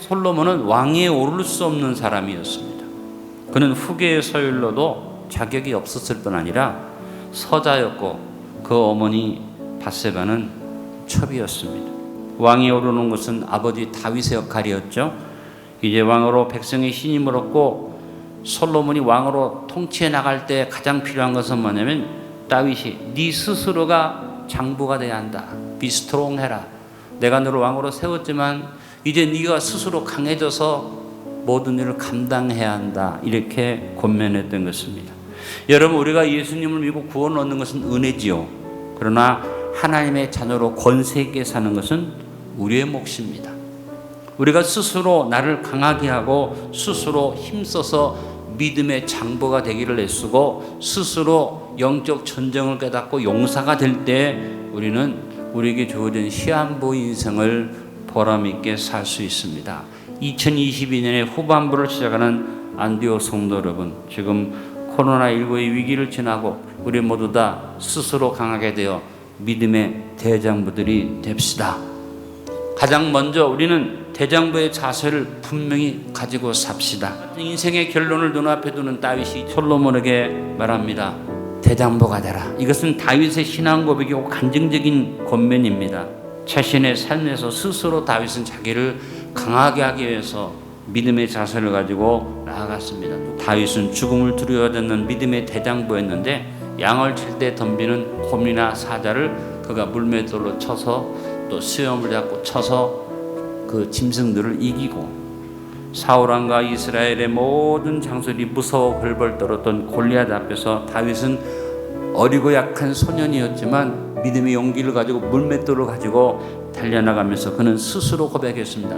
솔로몬은 왕위에 오를 수 없는 사람이었습니다. 그는 후계의 서율로도 자격이 없었을 뿐 아니라 서자였고 그 어머니 밧세바는 첩이었습니다. 왕위에 오르는 것은 아버지 다윗의 역할이었죠. 이제 왕으로 백성의 신임을 얻고 솔로몬이 왕으로 통치해 나갈 때 가장 필요한 것은 뭐냐면 다윗이 네 스스로가 장부가 돼야 한다. 비스트롱해라. 내가 너를 왕으로 세웠지만 이제 네가 스스로 강해져서 모든 일을 감당해야 한다. 이렇게 권면했던 것입니다. 여러분, 우리가 예수님을 믿고 구원을 얻는 것은 은혜지요. 그러나 하나님의 자녀로 권세 있게 사는 것은 우리의 몫입니다. 우리가 스스로 나를 강하게 하고 스스로 힘써서 믿음의 장부가 되기를 애쓰고 스스로 영적 전쟁을 깨닫고 용사가 될 때 우리는 우리에게 주어진 시한부 인생을 보람있게 살 수 있습니다. 2022년의 후반부를 시작하는 안디옥 성도 여러분, 지금 코로나19의 위기를 지나고 우리 모두 다 스스로 강하게 되어 믿음의 대장부들이 됩시다. 가장 먼저 우리는 대장부의 자세를 분명히 가지고 삽시다. 인생의 결론을 눈앞에 두는 다윗이 솔로몬에게 말합니다. 대장부가 되라. 이것은 다윗의 신앙 고백이고 간증적인 권면입니다. 자신의 삶에서 스스로 다윗은 자기를 강하게 하기 위해서 믿음의 자세를 가지고 나아갔습니다. 다윗은 죽음을 두려워하는 믿음의 대장부였는데 양을 칠 때 덤비는 곰이나 사자를 그가 물맷돌로 쳐서 또 수염을 잡고 쳐서 그 짐승들을 이기고 사울왕과 이스라엘의 모든 장수들이 무서워 벌벌 떨었던 골리앗 앞에서 다윗은 어리고 약한 소년이었지만 믿음의 용기를 가지고 물맷돌을 가지고 달려나가면서 그는 스스로 고백했습니다.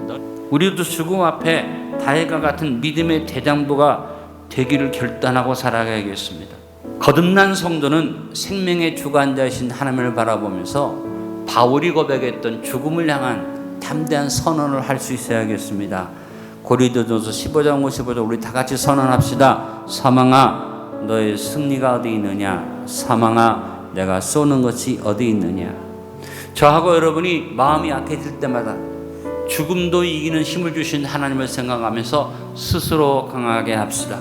우리도 죽음 앞에 다윗과 같은 믿음의 대장부가 되기를 결단하고 살아가야겠습니다. 거듭난 성도는 생명의 주관자이신 하나님을 바라보면서 바울이 고백했던 죽음을 향한 담대한 선언을 할 수 있어야겠습니다. 고린도전서 15장 55절 우리 다 같이 선언합시다. 사망아 너의 승리가 어디 있느냐? 사망아 내가 쏘는 것이 어디 있느냐? 저하고 여러분이 마음이 약해질 때마다 죽음도 이기는 힘을 주신 하나님을 생각하면서 스스로 강하게 합시다.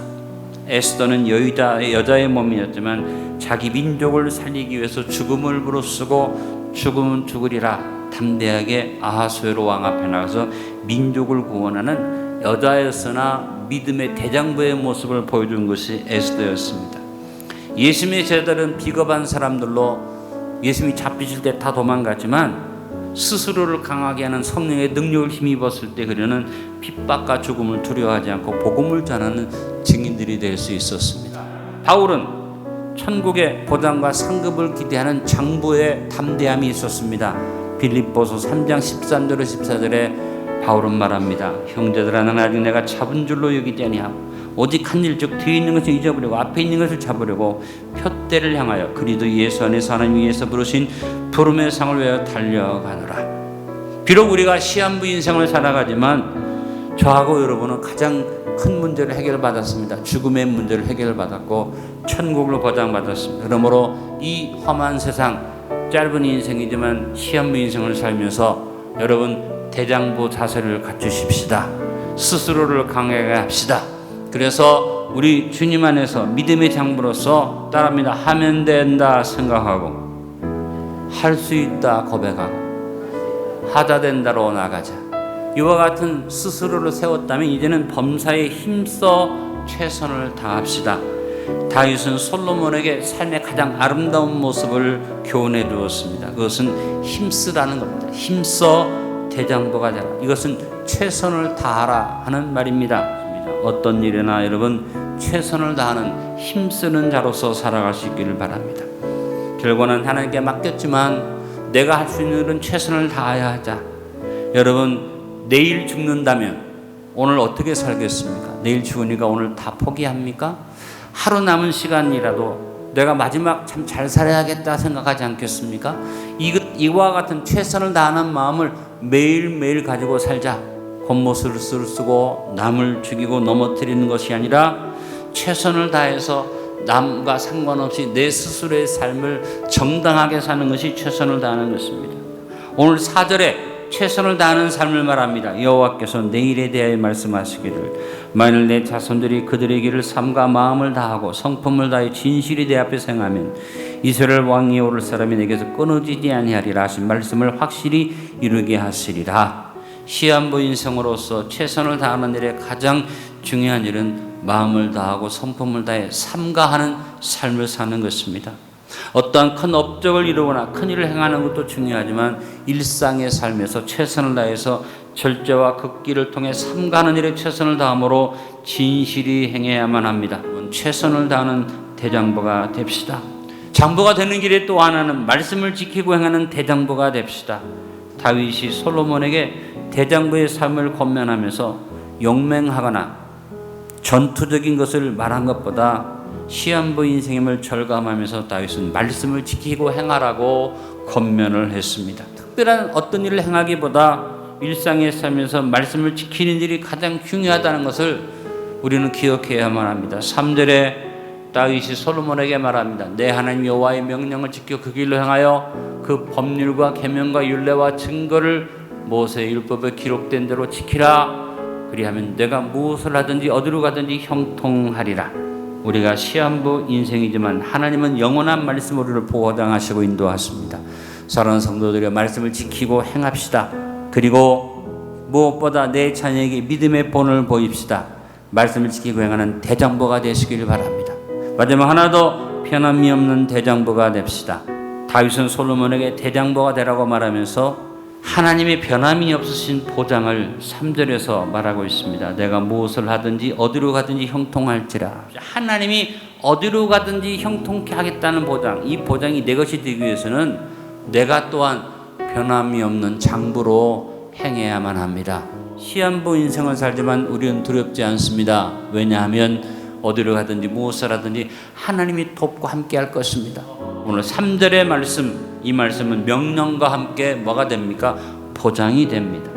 에스더는 여자의 몸이었지만 자기 민족을 살리기 위해서 죽음을 부르쓰고 죽음은 죽으리라 담대하게 아하수에로 왕 앞에 나가서 민족을 구원하는 여자였으나 믿음의 대장부의 모습을 보여준 것이 에스더였습니다. 예수님의 제자들은 비겁한 사람들로 예수님이 잡히실 때 다 도망갔지만 스스로를 강하게 하는 성령의 능력을 힘입었을 때 그녀는 핍박과 죽음을 두려워하지 않고 복음을 전하는 증인들이 될 수 있었습니다. 바울은 천국의 보장과 상급을 기대하는 장부의 담대함이 있었습니다. 빌립보서 3장 13절 14절에 바울은 말합니다. 형제들아 나는 아직 내가 잡은 줄로 여기지 아니하고 오직 한 일 즉 뒤에 있는 것을 잊어버리고 앞에 있는 것을 잡으려고 표대를 향하여 그리스도 예수 안에서 하나님 위에서 부르신 부름의 상을 위하여 달려가노라. 비록 우리가 시한부 인생을 살아가지만 저하고 여러분은 가장 큰 문제를 해결받았습니다. 죽음의 문제를 해결받았고 천국을 보장받았습니다. 그러므로 이 험한 세상 짧은 인생이지만 시한부 인생을 살면서 여러분 대장부 자세를 갖추십시다. 스스로를 강하게 합시다. 그래서 우리 주님 안에서 믿음의 장부로서 따라합니다. 하면 된다 생각하고 할 수 있다 고백하고 하다 된다로 나가자. 이와 같은 스스로를 세웠다면 이제는 범사에 힘써 최선을 다합시다. 다윗은 솔로몬에게 삶의 가장 아름다운 모습을 교훈해 주었습니다. 그것은 힘쓰라는 겁니다. 힘써 대장부가 되라. 이것은 최선을 다하라 하는 말입니다. 어떤 일이나 여러분 최선을 다하는 힘쓰는 자로서 살아갈 수 있기를 바랍니다. 결과는 하나님께 맡겼지만 내가 할 수 있는 일은 최선을 다해야 하자. 여러분 내일 죽는다면 오늘 어떻게 살겠습니까? 내일 죽으니까 오늘 다 포기합니까? 하루 남은 시간이라도 내가 마지막 참 잘 살아야겠다 생각하지 않겠습니까? 이와 같은 최선을 다하는 마음을 매일매일 가지고 살자. 겉모습을 쓰고 남을 죽이고 넘어뜨리는 것이 아니라 최선을 다해서 남과 상관없이 내 스스로의 삶을 정당하게 사는 것이 최선을 다하는 것입니다. 오늘 4절에 최선을 다하는 삶을 말합니다. 여호와께서 내일에 대하여 말씀하시기를 만일 내 자손들이 그들의 길을 삼가 마음을 다하고 성품을 다하여 진실이 내 앞에 행하면 이스라엘 왕이 오를 사람이 내게서 끊어지지 아니하리라 하신 말씀을 확실히 이루게 하시리라. 시한부 인생으로서 최선을 다하는 일에 가장 중요한 일은 마음을 다하고 성품을 다해 삼가하는 삶을 사는 것입니다. 어떠한 큰 업적을 이루거나 큰 일을 행하는 것도 중요하지만 일상의 삶에서 최선을 다해서 절제와 극기를 통해 삼가하는 일에 최선을 다함으로 진실이 행해야만 합니다. 최선을 다하는 대장부가 됩시다. 장부가 되는 길에 또 하나는 말씀을 지키고 행하는 대장부가 됩시다. 다윗이 솔로몬에게 대장부의 삶을 권면하면서 용맹하거나 전투적인 것을 말한 것보다 시한부 인생임을 절감하면서 다윗은 말씀을 지키고 행하라고 권면을 했습니다. 특별한 어떤 일을 행하기보다 일상의 삶에서 말씀을 지키는 일이 가장 중요하다는 것을 우리는 기억해야만 합니다. 3절에 다윗이 솔로몬에게 말합니다. 내 하나님 여호와의 명령을 지켜 그 길로 행하여 그 법률과 계명과 율례와 증거를 모세의 율법에 기록된 대로 지키라. 그리하면 내가 무엇을 하든지 어디로 가든지 형통하리라. 우리가 시한부 인생이지만 하나님은 영원한 말씀으로 우리를 보호당하시고 인도하십니다. 사랑하는 성도들의 말씀을 지키고 행합시다. 그리고 무엇보다 내 자녀에게 믿음의 본을 보입시다. 말씀을 지키고 행하는 대장부가 되시길 바랍니다. 마지막 하나 더 변함이 없는 대장부가 됩시다. 다윗은 솔로몬에게 대장부가 되라고 말하면서 하나님의 변함이 없으신 보장을 3절에서 말하고 있습니다. 내가 무엇을 하든지 어디로 가든지 형통할지라. 하나님이 어디로 가든지 형통케 하겠다는 보장, 이 보장이 내 것이 되기 위해서는 내가 또한 변함이 없는 장부로 행해야만 합니다. 시한부 인생을 살지만 우리는 두렵지 않습니다. 왜냐하면 어디로 가든지 무엇을 하든지 하나님이 돕고 함께 할 것입니다. 오늘 3절의 말씀, 이 말씀은 명령과 함께 뭐가 됩니까? 보장이 됩니다.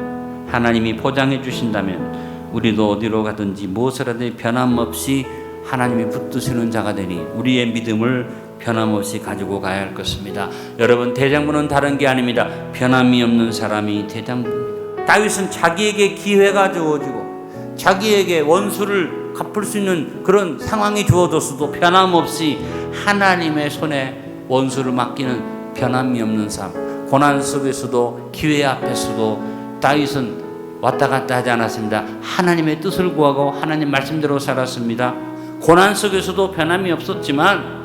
하나님이 보장해 주신다면 우리도 어디로 가든지 무엇을 하든지 변함없이 하나님이 붙드시는 자가 되니 우리의 믿음을 변함없이 가지고 가야 할 것입니다. 여러분, 대장부는 다른 게 아닙니다. 변함이 없는 사람이 대장부입니다. 다윗은 자기에게 기회가 주어지고 자기에게 원수를 갚을 수 있는 그런 상황이 주어졌어도 변함없이 하나님의 손에 원수를 맡기는 변함이 없는 삶, 고난 속에서도 기회 앞에서도 다윗은 왔다 갔다 하지 않았습니다. 하나님의 뜻을 구하고 하나님 말씀대로 살았습니다. 고난 속에서도 변함이 없었지만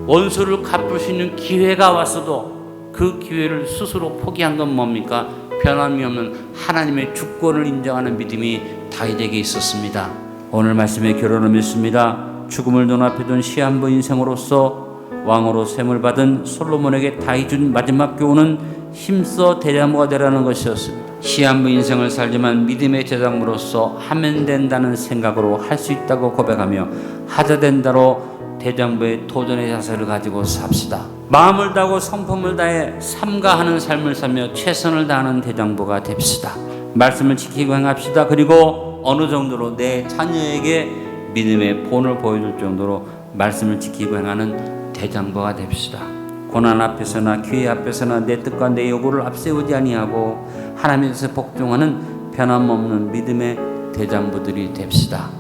원수를 갚을 수 있는 기회가 왔어도 그 기회를 스스로 포기한 건 뭡니까? 변함이 없는 하나님의 주권을 인정하는 믿음이 다윗에게 있었습니다. 오늘 말씀의 결론을 믿습니다. 죽음을 눈앞에 둔 시한부 인생으로서 왕으로 셈을 받은 솔로몬에게 다윗이 준 마지막 교훈은 힘써 대장부가 되라는 것이었습니다. 시한부 인생을 살지만 믿음의 대장부로서 하면 된다는 생각으로 할 수 있다고 고백하며 하자 된다로 대장부의 도전의 자세를 가지고 삽시다. 마음을 다하고 성품을 다해 삼가하는 삶을 살며 최선을 다하는 대장부가 됩시다. 말씀을 지키고 행합시다. 그리고 어느 정도로 내 자녀에게 믿음의 본을 보여줄 정도로 말씀을 지키고 행하는 대장부가 됩시다. 고난 앞에서나 기회 앞에서나 내 뜻과 내 요구를 앞세우지 아니하고 하나님의 뜻에 복종하는 변함없는 믿음의 대장부들이 됩시다.